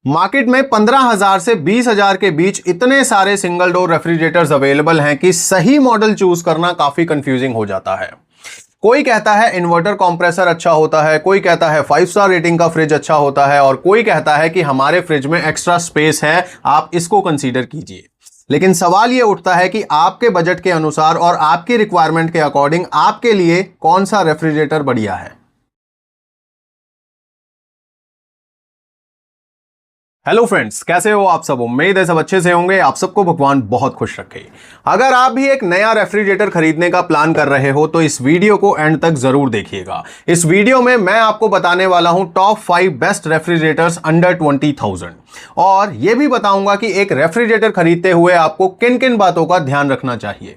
Market में 15,000 से 20,000 के बीच इतने सारे सिंगल डोर रेफ्रिजरेटर्स अवेलेबल हैं कि सही मॉडल चूज करना काफी कंफ्यूजिंग हो जाता है। कोई कहता है इन्वर्टर कंप्रेसर अच्छा होता है, कोई कहता है 5 स्टार रेटिंग का फ्रिज अच्छा होता है, और कोई कहता है कि हमारे फ्रिज में एक्स्ट्रा स्पेस है, आप इसको कंसीडर कीजिए। लेकिन सवाल यह उठता है कि आपके बजट के अनुसार और आपकी रिक्वायरमेंट के अकॉर्डिंग आपके लिए कौन सा रेफ्रिजरेटर बढ़िया है। हेलो फ्रेंड्स, कैसे हो आप सब। उम्मीद है सब अच्छे से होंगे। आप सबको भगवान बहुत खुश रखे। अगर आप भी एक नया रेफ्रिजरेटर खरीदने का प्लान कर रहे हो तो इस वीडियो को एंड तक जरूर देखिएगा। इस वीडियो में मैं आपको बताने वाला हूं टॉप 5 बेस्ट रेफ्रिजरेटर्स अंडर 20,000, और यह भी बताऊंगा कि एक रेफ्रिजरेटर खरीदते हुए आपको किन किन बातों का ध्यान रखना चाहिए।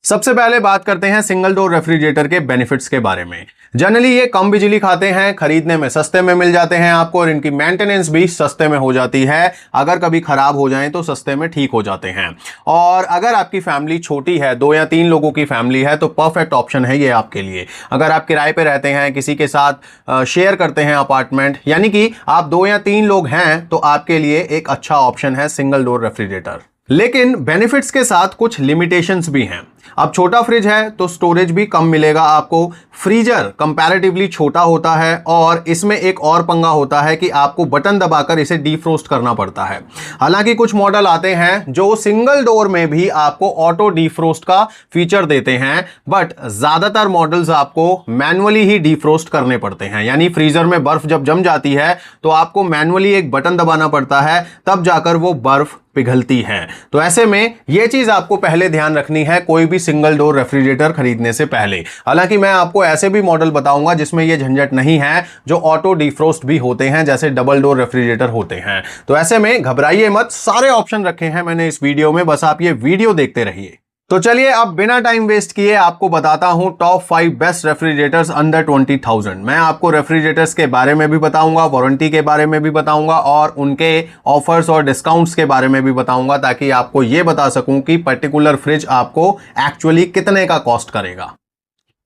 सबसे पहले बात करते हैं सिंगल डोर रेफ्रिजरेटर के बेनिफिट्स के बारे में। जनरली ये कम बिजली खाते हैं, खरीदने में सस्ते में मिल जाते हैं आपको, और इनकी मेंटेनेंस भी सस्ते में हो जाती है। अगर कभी खराब हो जाएं तो सस्ते में ठीक हो जाते हैं। और अगर आपकी फैमिली छोटी है, 2 या 3 लोगों की फैमिली है, तो परफेक्ट ऑप्शन है ये आपके लिए। अगर आप किराए पे रहते हैं, किसी के साथ शेयर करते हैं अपार्टमेंट, यानी कि आप 2 या 3 लोग हैं, तो आपके लिए एक अच्छा ऑप्शन है सिंगल डोर रेफ्रिजरेटर। लेकिन बेनिफिट्स के साथ कुछ लिमिटेशंस भी हैं। अब छोटा फ्रिज है तो स्टोरेज भी कम मिलेगा आपको। फ्रीजर कंपैरेटिवली छोटा होता है, और इसमें एक और पंगा होता है कि आपको बटन दबाकर इसे डीफ्रोस्ट करना पड़ता है। हालांकि कुछ मॉडल आते हैं जो सिंगल डोर में भी आपको ऑटो डीफ्रोस्ट का फीचर देते हैं, बट ज्यादातर मॉडल्स आपको मैनुअली ही डीफ्रोस्ट करने पड़ते हैं। यानी फ्रीजर में बर्फ जब जम जाती है तो आपको मैनुअली एक बटन दबाना पड़ता है, तब जाकर वो बर्फ पिघलती है। तो ऐसे में यह चीज आपको पहले ध्यान रखनी है कोई भी सिंगल डोर रेफ्रिजरेटर खरीदने से पहले। हालांकि मैं आपको ऐसे भी मॉडल बताऊंगा जिसमें यह झंझट नहीं है, जो ऑटो डिफ्रोस्ट भी होते हैं, जैसे डबल डोर रेफ्रिजरेटर होते हैं। तो ऐसे में घबराइए मत, सारे ऑप्शन रखे हैं मैंने इस वीडियो में, बस आप ये वीडियो देखते रहिए। तो चलिए अब बिना टाइम वेस्ट किए आपको बताता हूं टॉप 5 बेस्ट रेफ्रिजरेटर्स अंडर 20,000। मैं आपको रेफ्रिजरेटर्स के बारे में भी बताऊंगा, वारंटी के बारे में भी बताऊंगा, और उनके ऑफर्स और डिस्काउंट्स के बारे में भी बताऊंगा, ताकि आपको यह बता सकूं कि पर्टिकुलर फ्रिज आपको एक्चुअली कितने का कॉस्ट करेगा।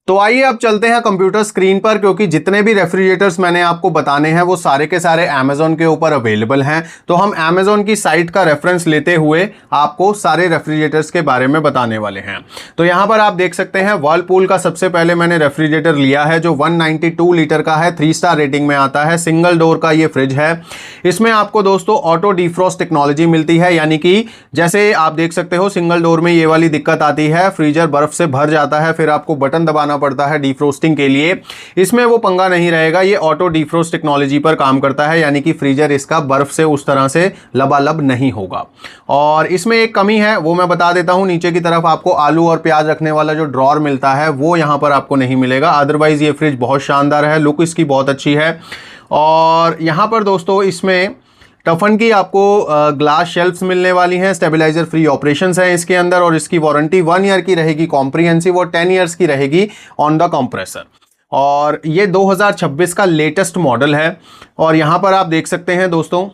तो आइए अब चलते हैं कंप्यूटर स्क्रीन पर, क्योंकि जितने भी रेफ्रिजरेटर्स मैंने आपको बताने हैं वो सारे के सारे अमेज़न के ऊपर अवेलेबल हैं। तो हम अमेज़न की साइट का रेफरेंस लेते हुए आपको सारे रेफ्रिजरेटर्स के बारे में बताने वाले हैं। तो यहां पर आप देख सकते हैं वर्लपूल का सबसे पहले मैंने रेफ्रिजरेटर लिया है, जो 192 लीटर का है, 3 स्टार रेटिंग में आता है, सिंगल डोर का ये फ्रिज है। इसमें आपको दोस्तों ऑटो डिफ्रॉस्ट टेक्नोलॉजी मिलती है, यानी कि जैसे आप देख सकते हो सिंगल डोर में ये वाली दिक्कत आती है, फ्रीजर बर्फ से भर जाता है, फिर आपको बटन दबाना पड़ता है डीफ्रोस्टिंग के लिए। इसमें वो पंगा नहीं रहेगा, ये ऑटो डीफ्रोस्ट टेक्नोलॉजी पर काम करता है, यानी कि फ्रीजर इसका बर्फ से उस तरह से लबालब नहीं होगा। और इसमें एक कमी है, वो मैं बता देता हूं, नीचे की तरफ आपको आलू और प्याज रखने वाला जो ड्रॉर मिलता है वो यहां पर आपको नहीं मिलेगा। अदरवाइज ये फ्रिज बहुत शानदार है, लुक इसकी बहुत अच्छी है। और यहां पर दोस्तों इसमें टफन की आपको ग्लास शेल्फ्स मिलने वाली हैं, स्टेबलाइजर फ्री ऑपरेशंस हैं इसके अंदर, और इसकी वारंटी 1 ईयर की रहेगी कॉम्प्रिहेंसिव, और 10 ईयर्स की रहेगी ऑन द कंप्रेसर। और ये 2026 का लेटेस्ट मॉडल है। और यहाँ पर आप देख सकते हैं दोस्तों,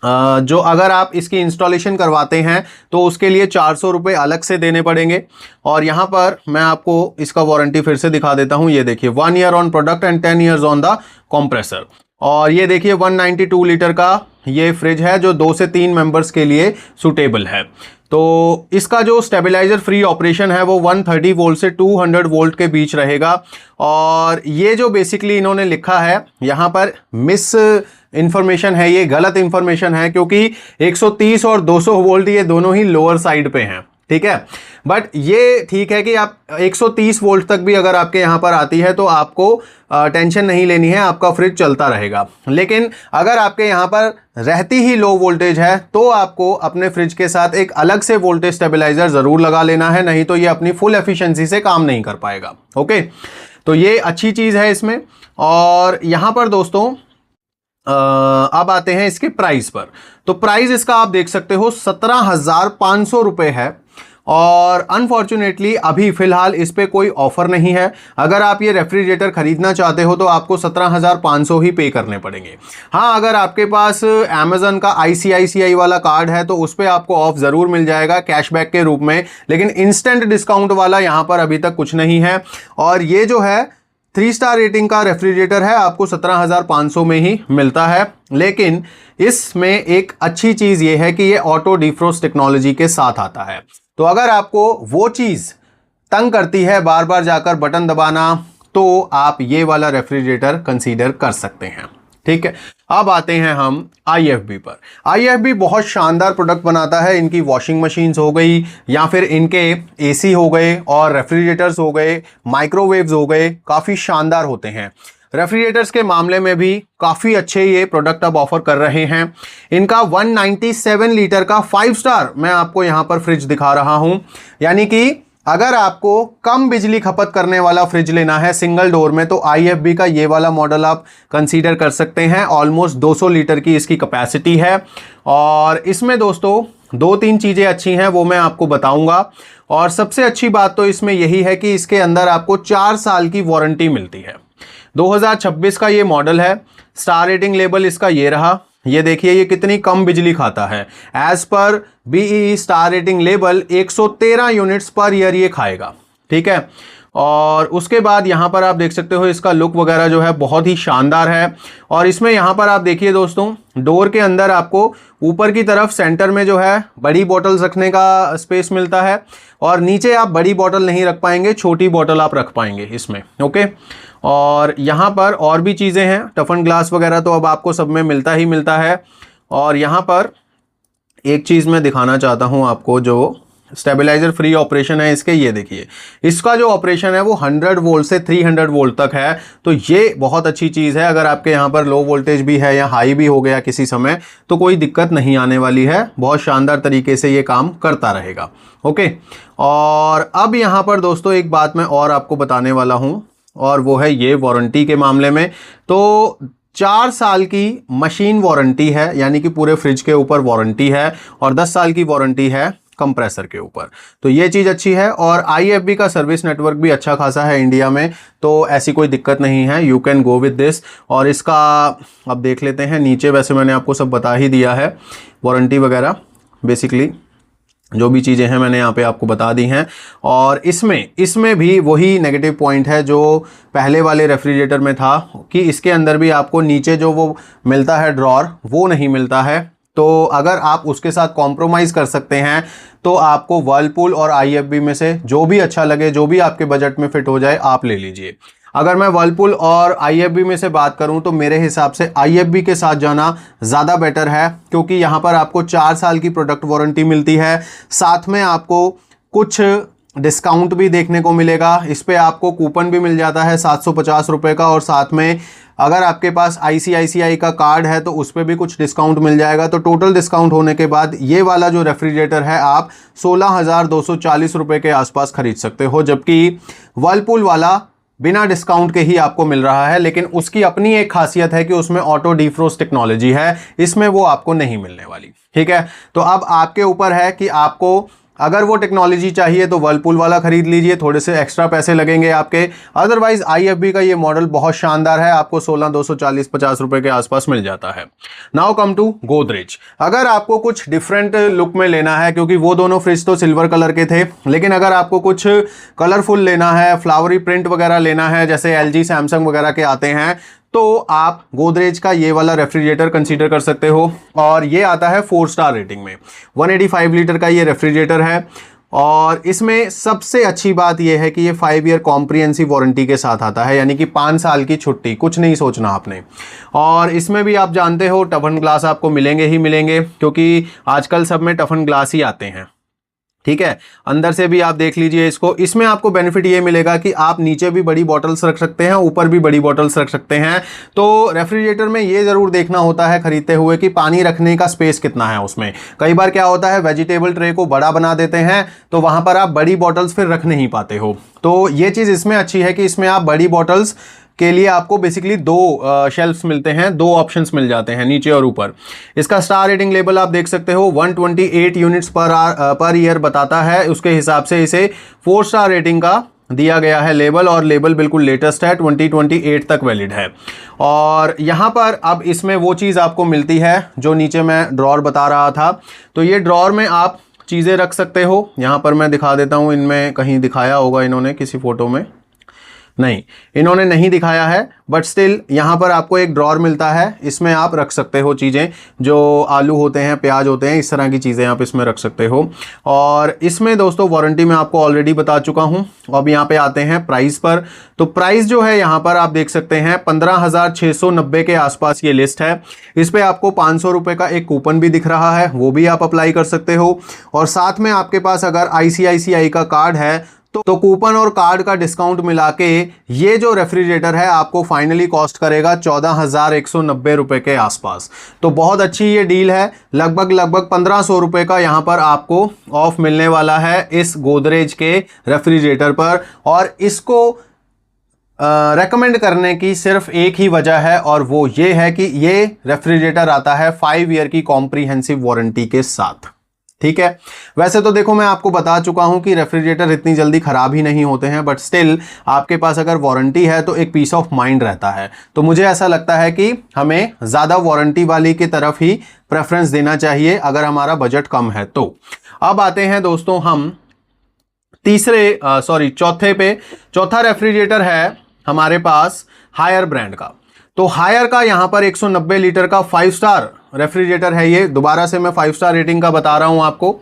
जो अगर आप इसकी इंस्टॉलेशन करवाते हैं तो उसके लिए 400 रुपये अलग से देने पड़ेंगे। और यहाँ पर मैं आपको इसका वारंटी फिर से दिखा देता हूँ, ये देखिए 1 year on product and 10 years on the compressor. और ये देखिए 192 लीटर का ये फ्रिज है, जो 2 से 3 मेंबर्स के लिए सूटेबल है। तो इसका जो स्टेबलाइजर फ्री ऑपरेशन है वो 130 वोल्ट से 200 वोल्ट के बीच रहेगा। और ये जो बेसिकली इन्होंने लिखा है यहाँ पर मिस इंफॉर्मेशन है, ये गलत इंफॉर्मेशन है, क्योंकि 130 और 200 वोल्ट ये दोनों ही लोअर साइड पे हैं, ठीक है। बट ये ठीक है कि आप 130 वोल्ट तक भी अगर आपके यहाँ पर आती है तो आपको टेंशन नहीं लेनी है, आपका फ्रिज चलता रहेगा। लेकिन अगर आपके यहाँ पर रहती ही लो वोल्टेज है तो आपको अपने फ्रिज के साथ एक अलग से वोल्टेज स्टेबलाइजर जरूर लगा लेना है, नहीं तो ये अपनी फुल एफिशिएंसी से काम नहीं कर पाएगा। ओके, तो ये अच्छी चीज़ है इसमें। और यहाँ पर दोस्तों अब आते हैं इसके प्राइस पर। तो प्राइस इसका आप देख सकते हो 17,500 रुपये है, और अनफॉर्चुनेटली अभी फिलहाल इस पे कोई ऑफर नहीं है। अगर आप ये रेफ्रिजरेटर खरीदना चाहते हो तो आपको 17,500 ही पे करने पड़ेंगे। हाँ, अगर आपके पास अमेज़न का ICICI वाला कार्ड है तो उस पर आपको ऑफ ज़रूर मिल जाएगा कैशबैक के रूप में, लेकिन इंस्टेंट डिस्काउंट वाला यहाँ पर अभी तक कुछ नहीं है। और ये जो है 3 स्टार रेटिंग का रेफ्रिजरेटर है, आपको 17,500 में ही मिलता है। लेकिन इसमें एक अच्छी चीज ये है कि ये ऑटो डिफ्रोस्ट टेक्नोलॉजी के साथ आता है। तो अगर आपको वो चीज तंग करती है बार बार जाकर बटन दबाना, तो आप ये वाला रेफ्रिजरेटर कंसीडर कर सकते हैं। ठीक है, अब आते हैं हम IFB पर। IFB बहुत शानदार प्रोडक्ट बनाता है। इनकी वॉशिंग मशीन्स हो गई या फिर इनके AC हो गए और रेफ्रिजरेटर्स हो गए, माइक्रोवेव्स हो गए, काफ़ी शानदार होते हैं। रेफ्रिजरेटर्स के मामले में भी काफ़ी अच्छे ये प्रोडक्ट अब ऑफर कर रहे हैं। इनका 197 लीटर का 5 स्टार मैं आपको यहाँ पर फ्रिज दिखा रहा हूँ, यानी कि अगर आपको कम बिजली खपत करने वाला फ्रिज लेना है सिंगल डोर में, तो IFB का ये वाला मॉडल आप कंसीडर कर सकते हैं। ऑलमोस्ट 200 लीटर की इसकी कैपेसिटी है और इसमें दोस्तों 2-3 चीज़ें अच्छी हैं, वो मैं आपको बताऊंगा। और सबसे अच्छी बात तो इसमें यही है कि इसके अंदर आपको 4 साल की वारंटी मिलती है। 2026 का ये मॉडल है। स्टार रेटिंग लेबल इसका ये रहा। ये देखिए ये कितनी कम बिजली खाता है। As per BEE star rating label 113 units per year ये खाएगा। ठीक है, और उसके बाद यहाँ पर आप देख सकते हो इसका लुक वगैरह जो है बहुत ही शानदार है। और इसमें यहाँ पर आप देखिए दोस्तों, डोर के अंदर आपको ऊपर की तरफ सेंटर में जो है बड़ी बॉटल्स रखने का स्पेस मिलता है और नीचे आप बड़ी बॉटल नहीं रख पाएंगे, छोटी बॉटल आप रख पाएंगे इसमें। ओके, और यहाँ पर और भी चीज़ें हैं, टफन ग्लास वगैरह तो अब आपको सब में मिलता ही मिलता है। और यहाँ पर एक चीज़ मैं दिखाना चाहता हूँ आपको, जो स्टेबलाइजर फ्री ऑपरेशन है इसके, ये देखिए इसका जो ऑपरेशन है वो 100 वोल्ट से 300 वोल्ट तक है। तो ये बहुत अच्छी चीज़ है। अगर आपके यहाँ पर लो वोल्टेज भी है या हाई भी हो गया किसी समय, तो कोई दिक्कत नहीं आने वाली है। बहुत शानदार तरीके से ये काम करता रहेगा। ओके, और अब यहाँ पर दोस्तों एक बात मैं और आपको बताने वाला हूँ, और वो है ये वारंटी के मामले में। तो 4 साल की मशीन वारंटी है, यानी कि पूरे फ्रिज के ऊपर वारंटी है, और 10 साल की वारंटी है कंप्रेसर के ऊपर। तो ये चीज़ अच्छी है। और IFB का सर्विस नेटवर्क भी अच्छा खासा है इंडिया में, तो ऐसी कोई दिक्कत नहीं है। You can go with this. और इसका अब देख लेते हैं नीचे, वैसे मैंने आपको सब बता ही दिया है, वारंटी वगैरह बेसिकली जो भी चीज़ें हैं मैंने यहाँ पे आपको बता दी हैं। और इसमें भी वही नेगेटिव पॉइंट है जो पहले वाले रेफ्रिजरेटर में था, कि इसके अंदर भी आपको नीचे जो वो मिलता है ड्रॉर, वो नहीं मिलता है। तो अगर आप उसके साथ कॉम्प्रोमाइज़ कर सकते हैं तो आपको वर्लपूल और IFB में से जो भी अच्छा लगे, जो भी आपके बजट में फिट हो जाए, आप ले लीजिए। अगर मैं वर्लपूल और IFB में से बात करूं तो मेरे हिसाब से IFB के साथ जाना ज़्यादा बेटर है, क्योंकि यहाँ पर आपको 4 साल की प्रोडक्ट वारंटी मिलती है। साथ में आपको कुछ डिस्काउंट भी देखने को मिलेगा। इस पर आपको कूपन भी मिल जाता है 750 रुपये का, और साथ में अगर आपके पास ICICI का कार्ड है तो उस पर भी कुछ डिस्काउंट मिल जाएगा। तो टोटल डिस्काउंट होने के बाद ये वाला जो रेफ्रिजरेटर है आप 16,240 रुपये के आसपास खरीद सकते हो, जबकि वर्लपूल वाला बिना डिस्काउंट के ही आपको मिल रहा है। लेकिन उसकी अपनी एक खासियत है कि उसमें ऑटो डिफ्रोस्ट टेक्नोलॉजी है, इसमें वो आपको नहीं मिलने वाली। ठीक है, तो अब आपके ऊपर है कि आपको अगर वो टेक्नोलॉजी चाहिए तो वर्लपूल वाला खरीद लीजिए, थोड़े से एक्स्ट्रा पैसे लगेंगे आपके। अदरवाइज IFB का ये मॉडल बहुत शानदार है, आपको 16,240-50 रुपये के आसपास मिल जाता है। Now come to Godrej. अगर आपको कुछ डिफरेंट लुक में लेना है, क्योंकि वो दोनों फ्रिज तो सिल्वर कलर के थे, लेकिन अगर आपको कुछ कलरफुल लेना है, फ्लावरी प्रिंट वगैरह लेना है, जैसे LG सैमसंग वगैरह के आते हैं, तो आप गोदरेज का ये वाला रेफ्रिजरेटर कंसीडर कर सकते हो। और ये आता है 4 स्टार रेटिंग में। 185 लीटर का ये रेफ्रिजरेटर है, और इसमें सबसे अच्छी बात यह है कि ये 5 ईयर कॉम्प्रिहेंसिव वारंटी के साथ आता है, यानी कि 5 साल की छुट्टी, कुछ नहीं सोचना आपने। और इसमें भी आप जानते हो टफन ग्लास आपको मिलेंगे ही मिलेंगे, क्योंकि आजकल सब में टफन ग्लास ही आते हैं। ठीक है, अंदर से भी आप देख लीजिए इसको। इसमें आपको बेनिफिट ये मिलेगा कि आप नीचे भी बड़ी बॉटल्स रख सकते हैं, ऊपर भी बड़ी बॉटल्स रख सकते हैं। तो रेफ्रिजरेटर में ये ज़रूर देखना होता है खरीदते हुए कि पानी रखने का स्पेस कितना है उसमें। कई बार क्या होता है, वेजिटेबल ट्रे को बड़ा बना देते हैं, तो वहाँ पर आप बड़ी बॉटल्स फिर रख नहीं पाते हो। तो ये चीज़ इसमें अच्छी है कि इसमें आप बड़ी बॉटल्स के लिए आपको बेसिकली 2 शेल्फ्स मिलते हैं, 2 ऑप्शंस मिल जाते हैं, नीचे और ऊपर। इसका स्टार रेटिंग लेवल आप देख सकते हो 128 यूनिट्स पर ईयर बताता है। उसके हिसाब से इसे 4 स्टार रेटिंग का दिया गया है लेबल, और लेबल बिल्कुल लेटेस्ट है, 2028 तक वैलिड है। और यहाँ पर अब इसमें वो चीज़ आपको मिलती है जो नीचे मैं ड्रॉर बता रहा था। तो ये ड्रॉर में आप चीज़ें रख सकते हो। यहाँ पर मैं दिखा देता हूँ, इनमें कहीं दिखाया होगा इन्होंने किसी फ़ोटो में। नहीं, इन्होंने नहीं दिखाया है, बट स्टिल यहाँ पर आपको एक ड्रॉर मिलता है, इसमें आप रख सकते हो चीज़ें, जो आलू होते हैं, प्याज होते हैं, इस तरह की चीज़ें आप इसमें रख सकते हो। और इसमें दोस्तों वारंटी मैं आपको ऑलरेडी बता चुका हूँ। अब यहाँ पे आते हैं प्राइस पर। तो प्राइस जो है यहाँ पर आप देख सकते हैं 15,690 के आसपास ये लिस्ट है। इस पर आपको 500 रुपये का एक कूपन भी दिख रहा है, वो भी आप अप्लाई कर सकते हो। और साथ में आपके पास अगर ICICI का कार्ड है तो कूपन और कार्ड का डिस्काउंट मिला के ये जो रेफ्रिजरेटर है आपको फाइनली कॉस्ट करेगा 14,190 रुपए के आसपास। तो बहुत अच्छी ये डील है, लगभग 1,500 रुपए का यहाँ पर आपको ऑफ मिलने वाला है इस गोदरेज के रेफ्रिजरेटर पर। और इसको रेकमेंड करने की सिर्फ एक ही वजह है, और वो ये है कि ये रेफ्रिजरेटर आता है 5 ईयर की कॉम्प्रिहेंसिव वारंटी के साथ। ठीक है, वैसे तो देखो मैं आपको बता चुका हूं कि रेफ्रिजरेटर इतनी जल्दी खराब ही नहीं होते हैं, बट स्टिल आपके पास अगर वारंटी है तो एक पीस ऑफ माइंड रहता है। तो मुझे ऐसा लगता है कि हमें ज़्यादा वारंटी वाली की तरफ ही प्रेफरेंस देना चाहिए अगर हमारा बजट कम है तो। अब आते हैं दोस्तों हम चौथे पे। चौथा रेफ्रिजरेटर है हमारे पास हायर ब्रांड का। तो हायर का यहां पर 190 लीटर का 5 स्टार रेफ्रिजरेटर है ये। दोबारा से मैं 5 स्टार रेटिंग का बता रहा हूं आपको।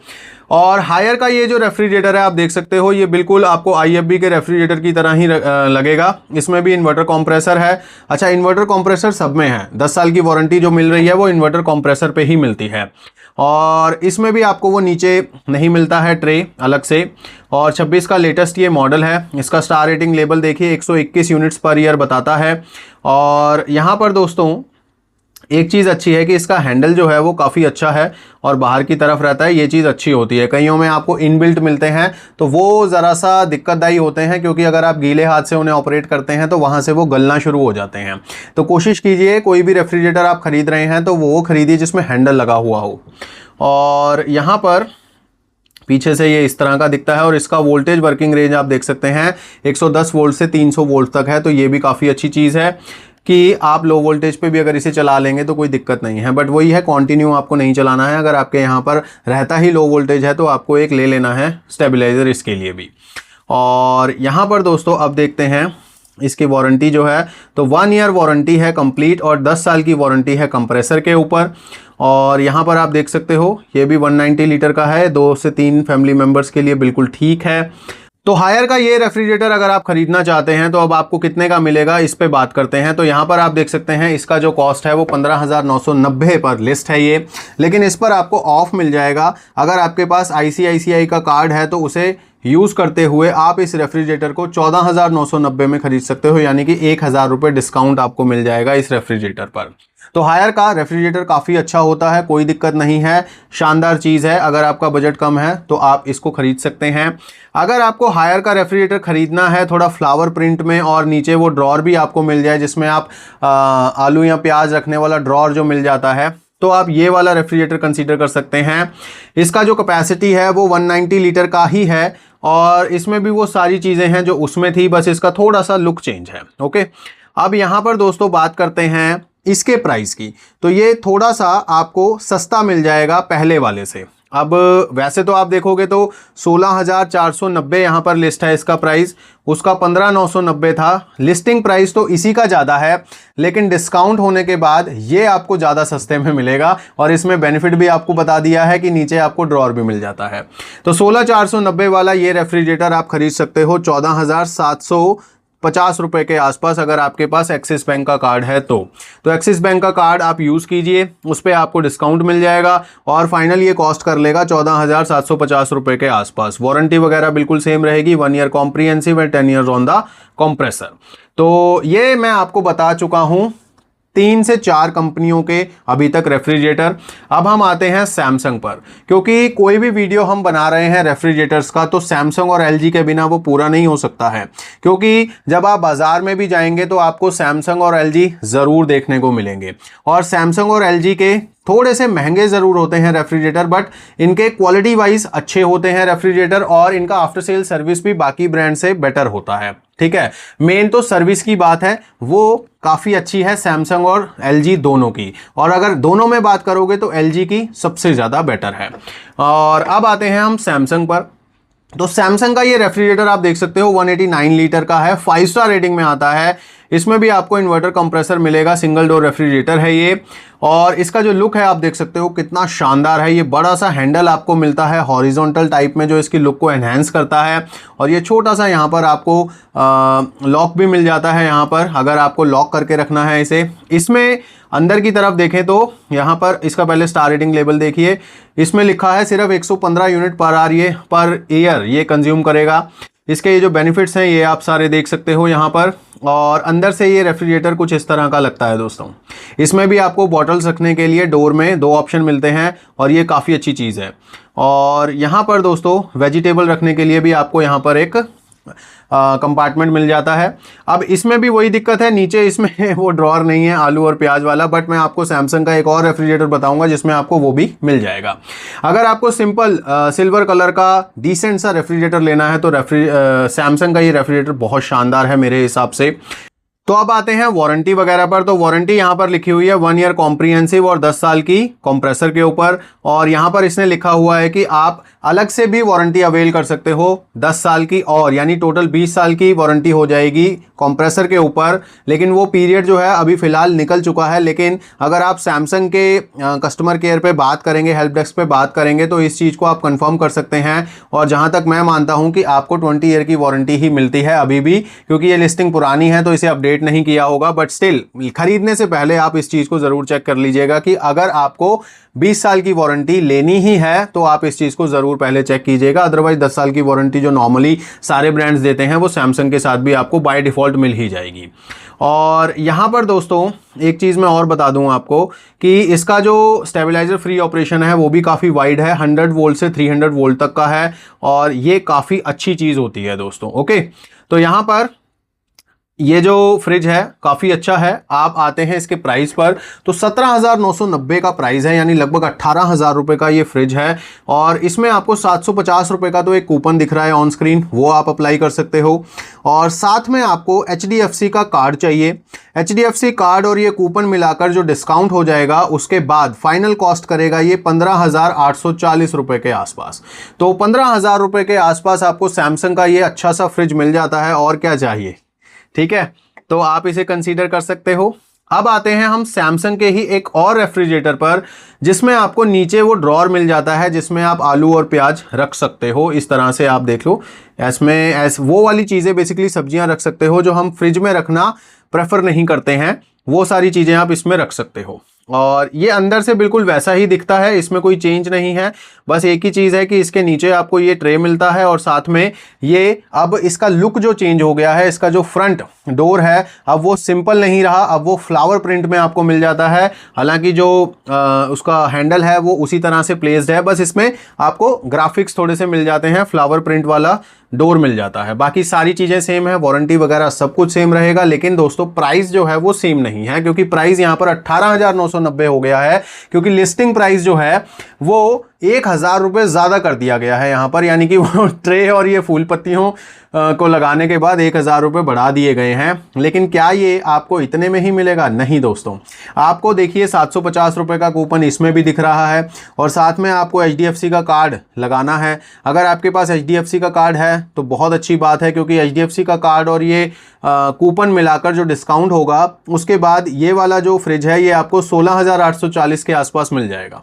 और हायर का ये जो रेफ्रिजरेटर है आप देख सकते हो, ये बिल्कुल आपको IFB के रेफ्रिजरेटर की तरह ही लगेगा। इसमें भी इन्वर्टर कंप्रेसर है। अच्छा, इन्वर्टर कंप्रेसर सब में है, 10 साल की वारंटी जो मिल रही है वो इन्वर्टर कंप्रेसर पे ही मिलती है। और इसमें भी आपको वो नीचे नहीं मिलता है ट्रे अलग से। और 26 का लेटेस्ट ये मॉडल है। इसका स्टार रेटिंग लेवल देखिए 121 यूनिट्स पर ईयर बताता है। और यहाँ पर दोस्तों एक चीज़ अच्छी है कि इसका हैंडल जो है वो काफ़ी अच्छा है और बाहर की तरफ रहता है, ये चीज़ अच्छी होती है। कईयों में आपको इनबिल्ट मिलते हैं तो वो ज़रा सा दिक्कतदायी होते हैं, क्योंकि अगर आप गीले हाथ से उन्हें ऑपरेट करते हैं तो वहाँ से वो गलना शुरू हो जाते हैं। तो कोशिश कीजिए कोई भी रेफ्रिजरेटर आप ख़रीद रहे हैं तो वो खरीदिए जिसमें हैंडल लगा हुआ हो। और यहाँ पर पीछे से ये इस तरह का दिखता है और इसका वोल्टेज वर्किंग रेंज आप देख सकते हैं 110 वोल्ट से 300 वोल्ट तक है। तो ये भी काफ़ी अच्छी चीज़ है कि आप लो वोल्टेज पे भी अगर इसे चला लेंगे तो कोई दिक्कत नहीं है। बट वही है, कंटिन्यू आपको नहीं चलाना है। अगर आपके यहाँ पर रहता ही लो वोल्टेज है तो आपको एक ले लेना है स्टेबलाइजर इसके लिए भी। और यहाँ पर दोस्तों अब देखते हैं इसकी वारंटी जो है, तो 1 ईयर वारंटी है कंप्लीट और 10 साल की वारंटी है कंप्रेसर के ऊपर। और यहाँ पर आप देख सकते हो ये भी 190 लीटर का है, 2 से 3 फैमिली मेम्बर्स के लिए बिल्कुल ठीक है। तो हायर का ये रेफ्रिजरेटर अगर आप खरीदना चाहते हैं तो अब आपको कितने का मिलेगा इस पे बात करते हैं। तो यहाँ पर आप देख सकते हैं इसका जो कॉस्ट है वो 15,990 पर लिस्ट है ये, लेकिन इस पर आपको ऑफ मिल जाएगा। अगर आपके पास ICICI का कार्ड है तो उसे यूज़ करते हुए आप इस रेफ्रिजरेटर को 14,990 में खरीद सकते हो, यानी कि 1,000 रुपये डिस्काउंट आपको मिल जाएगा इस रेफ्रिजरेटर पर। तो हायर का रेफ्रिजरेटर काफ़ी अच्छा होता है, कोई दिक्कत नहीं है, शानदार चीज़ है। अगर आपका बजट कम है तो आप इसको खरीद सकते हैं। अगर आपको हायर का रेफ्रिजरेटर खरीदना है थोड़ा फ्लावर प्रिंट में और नीचे वो ड्रॉर भी आपको मिल जाए जिसमें आप आलू या प्याज रखने वाला ड्रॉर जो मिल जाता है, तो आप ये वाला रेफ्रिजरेटर कंसीडर कर सकते हैं। इसका जो कैपेसिटी है वो 190 लीटर का ही है और इसमें भी वो सारी चीज़ें हैं जो उसमें थी, बस इसका थोड़ा सा लुक चेंज है। ओके, अब यहाँ पर दोस्तों बात करते हैं इसके प्राइस की। तो ये थोड़ा सा आपको सस्ता मिल जाएगा पहले वाले से। अब वैसे तो आप देखोगे तो 16,490 यहाँ पर लिस्ट है इसका प्राइस, उसका 15,990 था। लिस्टिंग प्राइस तो इसी का ज़्यादा है, लेकिन डिस्काउंट होने के बाद ये आपको ज़्यादा सस्ते में मिलेगा। और इसमें बेनिफिट भी आपको बता दिया है कि नीचे आपको ड्रॉर भी मिल जाता है। तो 16,490 वाला ये रेफ्रिजरेटर आप खरीद सकते हो 14,750 रुपए के आसपास, अगर आपके पास एक्सिस बैंक का कार्ड है तो एक्सिस बैंक का कार्ड आप यूज़ कीजिए, उस पर आपको डिस्काउंट मिल जाएगा और फाइनल ये कॉस्ट कर लेगा 14,750 रुपए के आसपास। वारंटी वगैरह बिल्कुल सेम रहेगी, 1 year comprehensive and 10 years on the compressor. तो ये मैं आपको बता चुका हूँ 3 से 4 कंपनियों के अभी तक रेफ्रिजरेटर। अब हम आते हैं सैमसंग पर, क्योंकि कोई भी वीडियो हम बना रहे हैं रेफ्रिजरेटर्स का तो सैमसंग और LG के बिना वो पूरा नहीं हो सकता है। क्योंकि जब आप बाजार में भी जाएंगे तो आपको सैमसंग और LG ज़रूर देखने को मिलेंगे। और सैमसंग और LG के थोड़े से महंगे ज़रूर होते हैं रेफ्रिजरेटर, बट इनके क्वालिटी वाइज अच्छे होते हैं रेफ्रिजरेटर और इनका आफ्टर सेल सर्विस भी बाकी ब्रांड से बेटर होता है। ठीक है, मेन तो सर्विस की बात है, वो काफ़ी अच्छी है सैमसंग और LG दोनों की। और अगर दोनों में बात करोगे तो LG की सबसे ज़्यादा बेटर है। और अब आते हैं हम सैमसंग पर। तो सैमसंग का ये रेफ्रिजरेटर आप देख सकते हो 189 लीटर का है, 5 स्टार रेटिंग में आता है। इसमें भी आपको इन्वर्टर कंप्रेसर मिलेगा, सिंगल डोर रेफ्रिजरेटर है ये। और इसका जो लुक है आप देख सकते हो कितना शानदार है। ये बड़ा सा हैंडल आपको मिलता है हॉरिजॉन्टल टाइप में, जो इसकी लुक को एनहेंस करता है। और ये छोटा सा यहाँ पर आपको लॉक भी मिल जाता है यहाँ पर, अगर आपको लॉक करके रखना है इसे। इसमें अंदर की तरफ देखें तो यहाँ पर इसका पहले स्टार रेटिंग लेवल देखिए, इसमें लिखा है सिर्फ 115 यूनिट पर आवर ये पर ईयर ये कंज्यूम करेगा। इसके ये जो बेनिफिट्स हैं ये आप सारे देख सकते हो यहाँ पर। और अंदर से ये रेफ्रिजरेटर कुछ इस तरह का लगता है दोस्तों। इसमें भी आपको बॉटल्स रखने के लिए डोर में 2 ऑप्शन मिलते हैं और ये काफ़ी अच्छी चीज़ है। और यहाँ पर दोस्तों वेजिटेबल रखने के लिए भी आपको यहाँ पर एक कंपार्टमेंट मिल जाता है। अब इसमें भी वही दिक्कत है, नीचे इसमें वो ड्रॉअर नहीं है आलू और प्याज वाला, बट मैं आपको सैमसंग का एक और रेफ्रिजरेटर बताऊंगा जिसमें आपको वो भी मिल जाएगा। अगर आपको सिंपल सिल्वर कलर का डिसेंट सा रेफ्रिजरेटर लेना है तो सैमसंग का ये रेफ्रिजरेटर बहुत शानदार है मेरे हिसाब से। तो अब आते हैं वारंटी वगैरह पर। तो वारंटी यहाँ पर लिखी हुई है 1 ईयर कॉम्प्रिहेंसिव और 10 साल की कंप्रेसर के ऊपर। और यहाँ पर इसने लिखा हुआ है कि आप अलग से भी वारंटी अवेल कर सकते हो 10 साल की, और यानी टोटल 20 साल की वारंटी हो जाएगी कंप्रेसर के ऊपर। लेकिन वो पीरियड जो है अभी फ़िलहाल निकल चुका है। लेकिन अगर आप सैमसंग के कस्टमर केयर पे बात करेंगे, हेल्प डेस्क पे बात करेंगे, तो इस चीज़ को आप कंफर्म कर सकते हैं। और जहाँ तक मैं मानता हूँ कि आपको 20 ईयर की वारंटी ही मिलती है अभी भी, क्योंकि ये लिस्टिंग पुरानी है तो इसे अपडेट नहीं किया होगा। बट स्टिल खरीदने से पहले आप इस चीज़ को ज़रूर चेक कर लीजिएगा कि अगर आपको 20 साल की वारंटी लेनी ही है तो आप इस चीज़ को ज़रूर पहले चेक कीजिएगा। अदरवाइज 10 साल की वारंटी जो नॉर्मली सारे ब्रांड्स देते हैं वो सैमसंग के साथ भी आपको बाय डिफ़ॉल्ट मिल ही जाएगी। और यहाँ पर दोस्तों एक चीज़ मैं और बता दूँ आपको कि इसका जो स्टेबलाइजर फ्री ऑपरेशन है वो भी काफ़ी वाइड है, 100 वोल्ट से 300 वोल्ट तक का है। और ये काफ़ी अच्छी चीज़ होती है दोस्तों। ओके, तो यहाँ पर ये जो फ्रिज है काफ़ी अच्छा है। आप आते हैं इसके प्राइस पर, तो 17,990 का प्राइस है, यानी लगभग 18,000 रुपये का ये फ्रिज है। और इसमें आपको 750 रुपये का तो एक कूपन दिख रहा है ऑन स्क्रीन, वो आप अप्लाई कर सकते हो। और साथ में आपको HDFC का कार्ड चाहिए। HDFC कार्ड और ये कूपन मिलाकर जो डिस्काउंट हो जाएगा उसके बाद फाइनल कॉस्ट करेगा ये 15,840 रुपये के आसपास। तो 15,000 रुपये के आसपास आपको सैमसंग का ये अच्छा सा फ्रिज मिल जाता है, और क्या चाहिए। ठीक है, तो आप इसे कंसीडर कर सकते हो। अब आते हैं हम सैमसंग के ही एक और रेफ्रिजरेटर पर, जिसमें आपको नीचे वो ड्रॉअर मिल जाता है जिसमें आप आलू और प्याज रख सकते हो। इस तरह से आप देख लो, इसमें वो वाली चीज़ें बेसिकली सब्जियां रख सकते हो जो हम फ्रिज में रखना प्रेफर नहीं करते हैं, वो सारी चीज़ें आप इसमें रख सकते हो। और ये अंदर से बिल्कुल वैसा ही दिखता है, इसमें कोई चेंज नहीं है। बस एक ही चीज़ है कि इसके नीचे आपको ये ट्रे मिलता है, और साथ में ये अब इसका लुक जो चेंज हो गया है, इसका जो फ्रंट डोर है अब वो सिंपल नहीं रहा, अब वो फ्लावर प्रिंट में आपको मिल जाता है। हालांकि जो उसका हैंडल है वो उसी तरह से प्लेस्ड है, बस इसमें आपको ग्राफिक्स थोड़े से मिल जाते हैं, फ्लावर प्रिंट वाला डोर मिल जाता है। बाकी सारी चीज़ें सेम है, वारंटी वगैरह सब कुछ सेम रहेगा। लेकिन दोस्तों प्राइस जो है वो सेम नहीं है, क्योंकि प्राइस यहाँ पर 18,990 हो गया है, क्योंकि लिस्टिंग प्राइस जो है वो 1,000 रुपये ज़्यादा कर दिया गया है यहाँ पर। यानी कि वो ट्रे और ये फूल पत्तियों को लगाने के बाद 1,000 रुपये बढ़ा दिए गए हैं। लेकिन क्या ये आपको इतने में ही मिलेगा? नहीं दोस्तों, आपको देखिए 750 रुपये का कूपन इसमें भी दिख रहा है, और साथ में आपको HDFC का कार्ड लगाना है। अगर आपके पास HDFC का कार्ड है तो बहुत अच्छी बात है, क्योंकि HDFC का कार्ड और ये कूपन मिलाकर जो डिस्काउंट होगा उसके बाद ये वाला जो फ्रिज है ये आपको 16,840 के आसपास मिल जाएगा।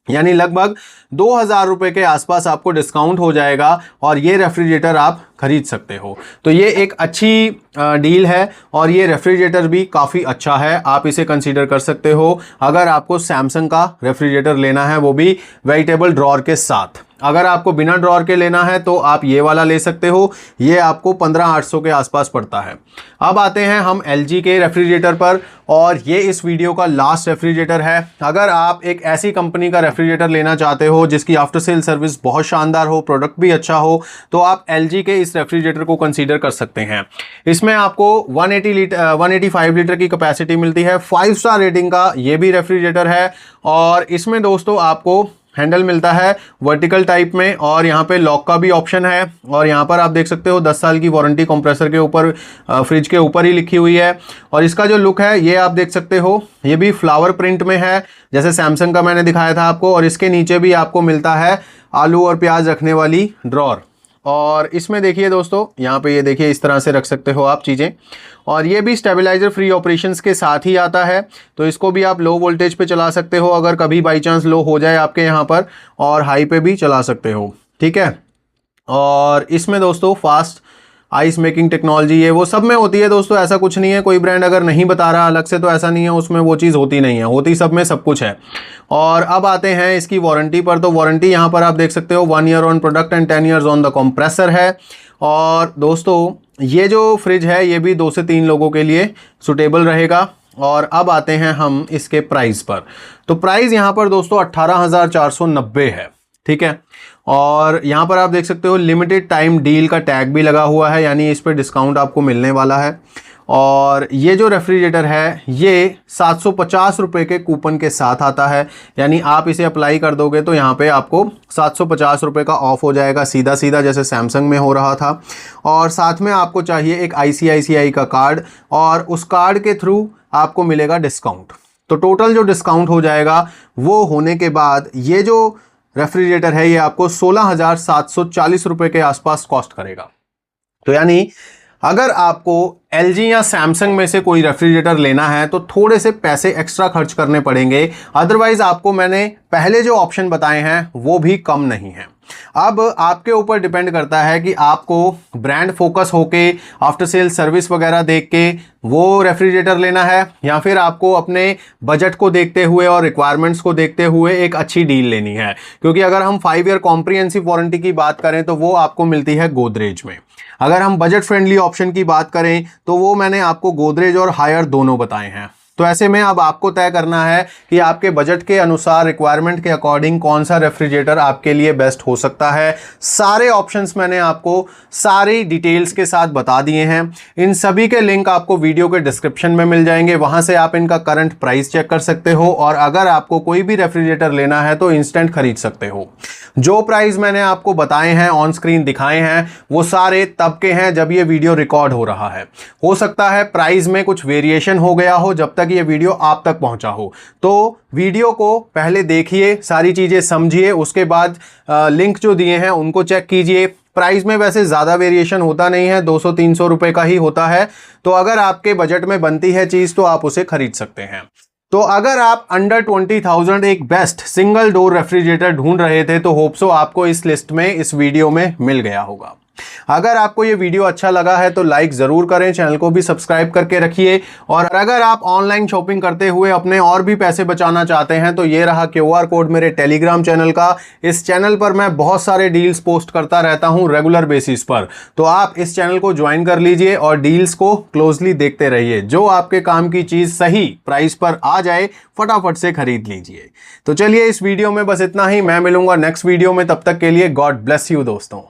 यानी लगभग 2,000 रुपये के आसपास आपको डिस्काउंट हो जाएगा, और ये रेफ्रिजरेटर आप खरीद सकते हो। तो ये एक अच्छी डील है, और ये रेफ्रिजरेटर भी काफ़ी अच्छा है, आप इसे कंसीडर कर सकते हो अगर आपको सैमसंग का रेफ्रिजरेटर लेना है, वो भी वेजिटेबल ड्रॉअर के साथ। अगर आपको बिना ड्रॉअर के लेना है तो आप ये वाला ले सकते हो, ये आपको 15,800 के आसपास पड़ता है। अब आते हैं हम LG के रेफ्रिजरेटर पर, और ये इस वीडियो का लास्ट रेफ्रिजरेटर है। अगर आप एक ऐसी कंपनी का रेफ्रिजरेटर लेना चाहते हो जिसकी आफ्टर सेल सर्विस बहुत शानदार हो, प्रोडक्ट भी अच्छा हो, तो आप LG के इस रेफ्रिजरेटर को कंसीडर कर सकते हैं। इसमें आपको 185 लीटर की कैपेसिटी मिलती है, 5 स्टार रेटिंग का ये भी रेफ्रिजरेटर है। और इसमें दोस्तों आपको हैंडल मिलता है वर्टिकल टाइप में, और यहाँ पे लॉक का भी ऑप्शन है। और यहाँ पर आप देख सकते हो 10 साल की वारंटी कंप्रेसर के ऊपर, फ्रिज के ऊपर ही लिखी हुई है। और इसका जो लुक है ये आप देख सकते हो, ये भी फ्लावर प्रिंट में है जैसे सैमसंग का मैंने दिखाया था आपको। और इसके नीचे भी आपको मिलता है आलू और प्याज रखने वाली ड्रॉअर। और इसमें देखिए दोस्तों, यहाँ पे ये देखिए इस तरह से रख सकते हो आप चीज़ें। और ये भी स्टेबलाइजर फ्री ऑपरेशंस के साथ ही आता है, तो इसको भी आप लो वोल्टेज पे चला सकते हो अगर कभी बाई चांस लो हो जाए आपके यहाँ पर, और हाई पे भी चला सकते हो, ठीक है। और इसमें दोस्तों फास्ट आइस मेकिंग टेक्नोलॉजी ये वो सब में होती है दोस्तों, ऐसा कुछ नहीं है, कोई ब्रांड अगर नहीं बता रहा अलग से तो ऐसा नहीं है उसमें वो चीज़ होती नहीं है, होती सब में सब कुछ है। और अब आते हैं इसकी वारंटी पर। तो वारंटी यहाँ पर आप देख सकते हो 1 year on product and 10 years on the compressor है। और दोस्तों ये जो फ्रिज है ये भी 2 से 3 लोगों के लिए सुटेबल रहेगा। और अब आते हैं हम इसके प्राइस पर। तो प्राइस यहाँ पर दोस्तों 18,490 है, ठीक है। और यहाँ पर आप देख सकते हो लिमिटेड टाइम डील का टैग भी लगा हुआ है, यानी इस पर डिस्काउंट आपको मिलने वाला है। और ये जो रेफ्रिजरेटर है ये 750 रुपये के कूपन के साथ आता है, यानी आप इसे अप्लाई कर दोगे तो यहाँ पे आपको 750 रुपये का ऑफ हो जाएगा सीधा सीधा, जैसे सैमसंग में हो रहा था। और साथ में आपको चाहिए एक ICICI का कार्ड, और उस कार्ड के थ्रू आपको मिलेगा डिस्काउंट। तो टोटल जो डिस्काउंट हो जाएगा वो होने के बाद ये जो रेफ्रिजरेटर है ये आपको 16,740 रुपये के आसपास कॉस्ट करेगा। तो यानी अगर आपको LG या सैमसंग में से कोई रेफ्रिजरेटर लेना है तो थोड़े से पैसे एक्स्ट्रा खर्च करने पड़ेंगे, अदरवाइज आपको मैंने पहले जो ऑप्शन बताए हैं वो भी कम नहीं है। अब आपके ऊपर डिपेंड करता है कि आपको ब्रांड फोकस होके आफ्टर सेल सर्विस वगैरह देख के वो रेफ्रिजरेटर लेना है, या फिर आपको अपने बजट को देखते हुए और रिक्वायरमेंट्स को देखते हुए एक अच्छी डील लेनी है। क्योंकि अगर हम 5 ईयर कॉम्प्रिहेंसिव वारंटी की बात करें तो वो आपको मिलती है गोदरेज में। अगर हम बजट फ्रेंडली ऑप्शन की बात करें तो वो मैंने आपको गोदरेज और हायर दोनों बताए हैं। तो ऐसे में अब आपको तय करना है कि आपके बजट के अनुसार, रिक्वायरमेंट के अकॉर्डिंग कौन सा रेफ्रिजरेटर आपके लिए बेस्ट हो सकता है। सारे ऑप्शंस मैंने आपको सारी डिटेल्स के साथ बता दिए हैं। इन सभी के लिंक आपको वीडियो के डिस्क्रिप्शन में मिल जाएंगे, वहां से आप इनका करंट प्राइस चेक कर सकते हो, और अगर आपको कोई भी रेफ्रिजरेटर लेना है तो इंस्टेंट खरीद सकते हो। जो प्राइस मैंने आपको बताए हैं, ऑन स्क्रीन दिखाए हैं, वो सारे तब के हैं जब ये वीडियो रिकॉर्ड हो रहा है। हो सकता है प्राइस में कुछ वेरिएशन हो गया हो जब तक ये वीडियो आप तक पहुंचा हो। तो वीडियो को पहले देखिए, सारी चीजें समझिए, उसके बाद लिंक जो दिए हैं उनको चेक कीजिए। प्राइस में वैसे ज़्यादा वेरिएशन होता नहीं है, 200-300 रुपए का ही होता है। तो अगर आपके बजट में बनती है चीज़ तो आप उसे खरीद सकते हैं। तो अगर आप अंडर 20,000 एक बेस्ट सिंगल डोर रेफ्रिजरेटर ढूंढ रहे थे तो होप सो आपको इस लिस्ट में, इस वीडियो में मिल गया होगा। अगर आपको ये वीडियो अच्छा लगा है तो लाइक जरूर करें, चैनल को भी सब्सक्राइब करके रखिए। और अगर आप ऑनलाइन शॉपिंग करते हुए अपने और भी पैसे बचाना चाहते हैं तो ये रहा QR कोड मेरे टेलीग्राम चैनल का। इस चैनल पर मैं बहुत सारे डील्स पोस्ट करता रहता हूं रेगुलर बेसिस पर, तो आप इस चैनल को ज्वाइन कर लीजिए और डील्स को क्लोजली देखते रहिए। जो आपके काम की चीज सही प्राइस पर आ जाए फटाफट से खरीद लीजिए। तो चलिए इस वीडियो में बस इतना ही, मैं मिलूंगा नेक्स्ट वीडियो में, तब तक के लिए गॉड ब्लेस यू दोस्तों।